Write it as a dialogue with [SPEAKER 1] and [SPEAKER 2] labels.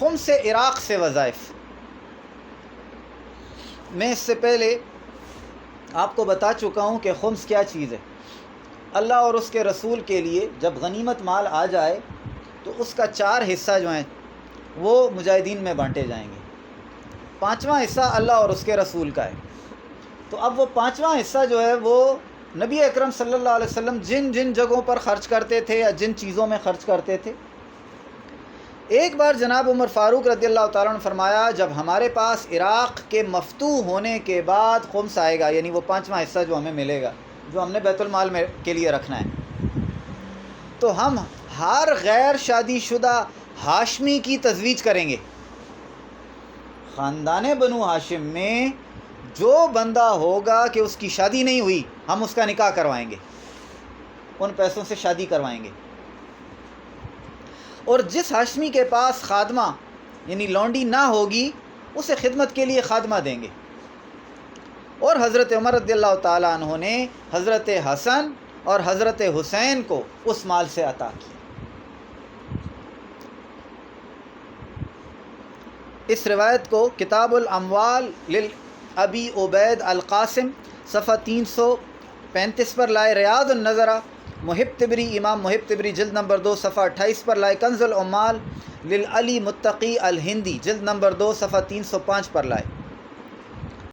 [SPEAKER 1] خمس عراق سے وظائف میں اس سے پہلے آپ کو بتا چکا ہوں کہ خمس کیا چیز ہے۔ اللہ اور اس کے رسول کے لیے جب غنیمت مال آ جائے تو اس کا 4 حصہ جو ہیں وہ مجاہدین میں بانٹے جائیں گے، 5واں حصہ اللہ اور اس کے رسول کا ہے۔ تو اب وہ 5واں حصہ جو ہے وہ نبی اکرم صلی اللہ علیہ وسلم جن جن جگہوں پر خرچ کرتے تھے یا جن چیزوں میں خرچ کرتے تھے، ایک بار جناب عمر فاروق رضی اللہ تعالیٰ نے فرمایا جب ہمارے پاس عراق کے مفتوح ہونے کے بعد خمس آئے گا، یعنی وہ 5واں حصہ جو ہمیں ملے گا، جو ہم نے بیت المال میں کے لیے رکھنا ہے، تو ہم ہر غیر شادی شدہ ہاشمی کی تزویج کریں گے۔ خاندان بنو ہاشم میں جو بندہ ہوگا کہ اس کی شادی نہیں ہوئی، ہم اس کا نکاح کروائیں گے، ان پیسوں سے شادی کروائیں گے۔ اور جس ہاشمی کے پاس خادمہ یعنی لونڈی نہ ہوگی، اسے خدمت کے لیے خادمہ دیں گے۔ اور حضرت عمر رضی اللہ تعالیٰ عنہ نے حضرت حسن اور حضرت حسین کو اس مال سے عطا کیا۔ اس روایت کو کتاب الاموال للابی عبید القاسم صفحہ 335 پر لائے، ریاض النظرہ محب تبری امام محب تبری جلد نمبر 2 صفحہ 28 پر لائے، کنز العمال للعلی متقی الہندی جلد نمبر 2 صفحہ 305 پر لائے۔